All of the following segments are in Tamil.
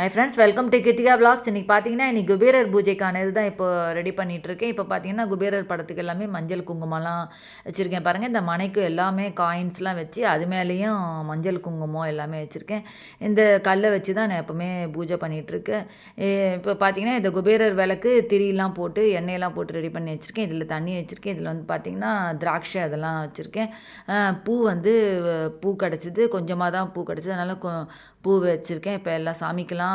High friends, welcome to Kiruthika vlogs. இன்றைக்கி பார்த்தீங்கன்னா இன்றைக்கி குபேரர் பூஜைக்கான இது தான் இப்போ ரெடி பண்ணிகிட்ருக்கேன். இப்போ பார்த்தீங்கன்னா குபேரர் படத்துக்கு எல்லாமே மஞ்சள் குங்குமம்லாம் வச்சுருக்கேன் பாருங்கள். இந்த மனைக்கும் எல்லாமே காயின்ஸ்லாம் வச்சு அது மேலேயும் மஞ்சள் குங்குமம் எல்லாமே வச்சுருக்கேன். இந்த கல்லை வச்சு தான் நான் எப்போவுமே பூஜை பண்ணிகிட்ருக்கேன். இப்போ பார்த்தீங்கன்னா இந்த குபேரர் விளக்கு திரியெலாம் போட்டு எண்ணெயெல்லாம் போட்டு ரெடி பண்ணி வச்சுருக்கேன். இதில் தண்ணி வச்சுருக்கேன். இதில் வந்து பார்த்திங்கன்னா திராட்சை அதெல்லாம் வச்சுருக்கேன். பூ வந்து பூ கிடச்சிது, கொஞ்சமாக தான் பூ கிடச்சிது, அதனால் பூ வச்சுருக்கேன். இப்போ எல்லா சாமிக்கெல்லாம்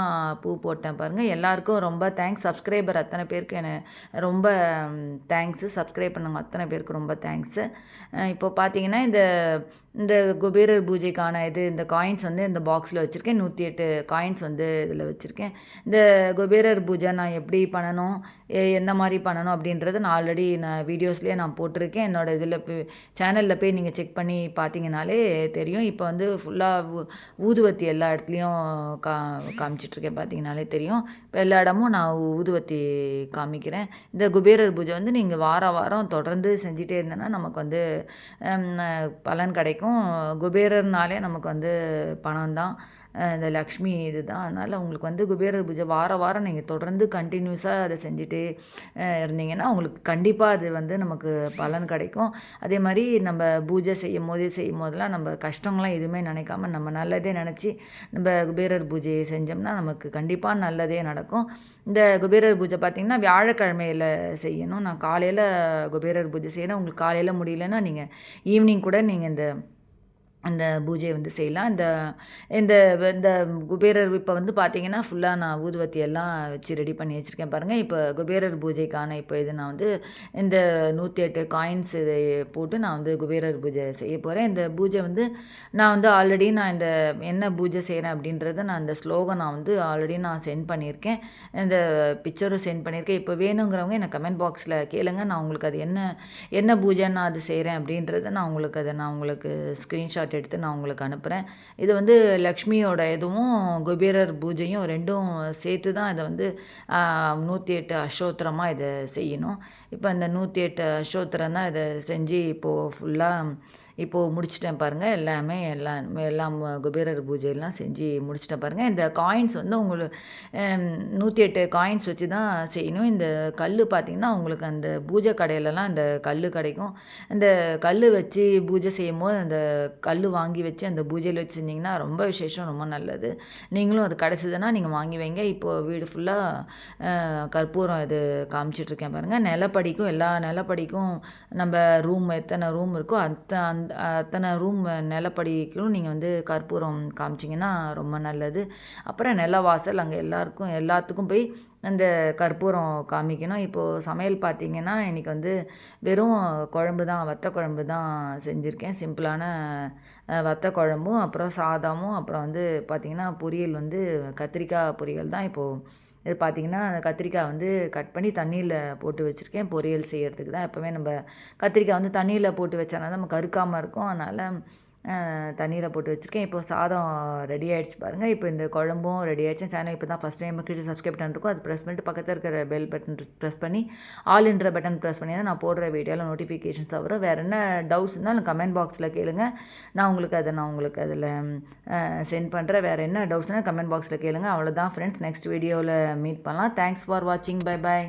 பூ போட்டேன் பாருங்கள். எல்லாருக்கும் ரொம்ப தேங்க்ஸ். சப்ஸ்கிரைபர் அத்தனை பேருக்கு ரொம்ப தேங்க்ஸு. சப்ஸ்கிரைப் பண்ணவங்க அத்தனை பேருக்கு ரொம்ப தேங்க்ஸு. இப்போ பார்த்தீங்கன்னா இந்த இந்த குபேரர் பூஜைக்கான இந்த காயின்ஸ் வந்து இந்த பாக்ஸில் வச்சுருக்கேன். 108 காயின்ஸ் வந்து இதில் வச்சுருக்கேன். இந்த குபேரர் பூஜை நான் எப்படி பண்ணணும், எந்த மாதிரி பண்ணணும் அப்படின்றத நான் ஆல்ரெடி வீடியோஸ்லேயே நான் போட்டிருக்கேன். என்னோடய இதில் சேனலில் போய் நீங்கள் செக் பண்ணி பார்த்தீங்கனாலே தெரியும். இப்போ வந்து ஃபுல்லாக ஊதுவத்தி எல்லா இடத்துலையும் காமிச்சிட்ருக்கேன், பார்த்தீங்கனாலே தெரியும். இப்போ எல்லா இடமும் நான் ஊதுவத்தி காமிக்கிறேன். இந்த குபேரர் பூஜை வந்து நீங்கள் வாரம் தொடர்ந்து செஞ்சிட்டே இருந்தேன்னா நமக்கு வந்து பலன் கிடைக்கும். குபேரர்னாலே நமக்கு வந்து பணம் தான், இந்த லக்ஷ்மி இது தான். அதனால் உங்களுக்கு வந்து குபேரர் பூஜை வாரம் நீங்கள் தொடர்ந்து கண்டினியூஸாக அதை செஞ்சுட்டே இருந்தீங்கன்னா உங்களுக்கு கண்டிப்பாக அது வந்து நமக்கு பலன் கிடைக்கும். அதே மாதிரி நம்ம பூஜை செய்யும் போதெல்லாம் நம்ம கஷ்டங்கள்லாம் எதுவுமே நினைக்காம நம்ம நல்லதே நினச்சி நம்ம குபேரர் பூஜையை செஞ்சோம்னா நமக்கு கண்டிப்பாக நல்லதே நடக்கும். இந்த குபேரர் பூஜை பார்த்திங்கன்னா வியாழக்கிழமையில் செய்யணும். நான் காலையில் குபேரர் பூஜை செய்யணும். உங்களுக்கு காலையில் முடியலன்னா நீங்கள் ஈவினிங் கூட நீங்கள் அந்த பூஜையை வந்து செய்யலாம். இந்த இந்த இந்த குபேரர் இப்போ வந்து பார்த்திங்கன்னா ஃபுல்லாக நான் ஊதுவத்தி எல்லாம் வச்சு ரெடி பண்ணி வச்சுருக்கேன் பாருங்கள். இப்போ குபேரர் பூஜைக்கான இப்போ இது நான் வந்து இந்த 108 காயின்ஸ் இதை போட்டு நான் வந்து குபேரர் பூஜை செய்ய போகிறேன். இந்த பூஜை வந்து நான் வந்து ஆல்ரெடி நான் இந்த என்ன பூஜை செய்கிறேன் அப்படின்றத நான் இந்த ஸ்லோகம் நான் வந்து ஆல்ரெடி நான் சென்ட் பண்ணியிருக்கேன். இந்த பிக்சரும் சென்ட் பண்ணியிருக்கேன். இப்போ வேணுங்கிறவங்க எனக்கு கமெண்ட் பாக்ஸில் கேளுங்க. நான் உங்களுக்கு அது என்ன பூஜை நான் அது செய்கிறேன் அப்படின்றத நான் உங்களுக்கு ஸ்க்ரீன்ஷாட் எடுத்து நான் உங்களுக்கு அனுப்புகிறேன். இது வந்து லக்ஷ்மியோட இதுவும் குபேரர் பூஜையும் ரெண்டும் சேர்த்து தான் இதை வந்து 108 அஷ்டோத்திரமாக இதை செய்யணும். இப்போ இந்த 108 அஷ்டோத்திரம் தான் இதை செஞ்சு இப்போது முடிச்சிட்டேன் பாருங்கள். எல்லாம் குபேரர் பூஜையெல்லாம் செஞ்சு முடிச்சிட்டேன் பாருங்கள். இந்த காயின்ஸ் வந்து உங்களுக்கு 108 காயின்ஸ் வச்சு தான் செய்யணும். இந்த கல் பார்த்திங்கன்னா உங்களுக்கு அந்த பூஜை கடையிலலாம் இந்த கல் கிடைக்கும். இந்த கல் வச்சு பூஜை செய்யும் போது அந்த கல் வாங்கி வச்சு அந்த பூஜையில் வச்சு செஞ்சிங்கன்னா ரொம்ப விசேஷம், ரொம்ப நல்லது. நீங்களும் அது கிடச்சிதுன்னா நீங்கள் வாங்கி வைங்க. இப்போது வீடு ஃபுல்லாக கற்பூரம் இது காமிச்சிட்ருக்கேன் பாருங்கள். நிலப்படிக்கும் எல்லா நிலப்படிக்கும் நம்ம எத்தனை ரூம் இருக்கோ அத்தனை ரூம் நிலப்படிக்கும் நீங்கள் வந்து கற்பூரம் காமிச்சிங்கன்னா ரொம்ப நல்லது. அப்புறம் நிலவாசல் அங்கே எல்லாத்துக்கும் போய் அந்த கற்பூரம் காமிக்கணும். இப்போது சமையல் பார்த்திங்கன்னா இன்றைக்கி வந்து வெறும் வத்த குழம்பு தான் செஞ்சுருக்கேன். சிம்பிளான வத்த குழம்பும் அப்புறம் சாதமும் அப்புறம் வந்து பார்த்திங்கன்னா பொரியல் வந்து கத்திரிக்காய் பொரியல் தான். இப்போது இது பார்த்திங்கன்னா கத்திரிக்காய் வந்து கட் பண்ணி தண்ணியில் போட்டு வச்சுருக்கேன். பொரியல் செய்கிறதுக்கு தான். எப்போவுமே நம்ம கத்திரிக்காய் வந்து தண்ணியில் போட்டு வச்சோன்னா தான் நம்ம கருக்காமல் இருக்கும். அதனால் தண்ணியில் போட்டு வச்சுருக்கேன். இப்போ சாதம் ரெடி ஆகிடுச்சு பாருங்கள். இப்போ இந்த குழம்பும் ரெடி ஆகிடுச்சு. சேனல் இப்போ தான் ஃபஸ்ட் டைம் சப்ஸ்கிரைப் பண்ணிருக்கோம். அது ப்ரெஸ் பண்ணிட்டு பக்கத்தில் இருக்கிற பெல் பட்டன் ப்ரெஸ் பண்ணி ஆல்ன்ற பட்டன் ப்ரெஸ் பண்ணி தான் நான் போடுற வீடியோவில் நோட்டிஃபிகேஷன்ஸ் வரும். வேறு என்ன டவுட்ஸ் இருந்தாலும் கமெண்ட் பாக்ஸில் கேளுங்க. நான் உங்களுக்கு அதில் சென்ட் பண்ணுறேன். வேறு என்ன டவுட்ஸ்னால் கமெண்ட் பாக்ஸில் கேளுங்க. அவ்வளோதான் ஃப்ரெண்ட்ஸ். நெக்ஸ்ட் வீடியோவில் மீட் பண்ணலாம். தேங்க்ஸ் ஃபார் வாட்சிங். Bye bye.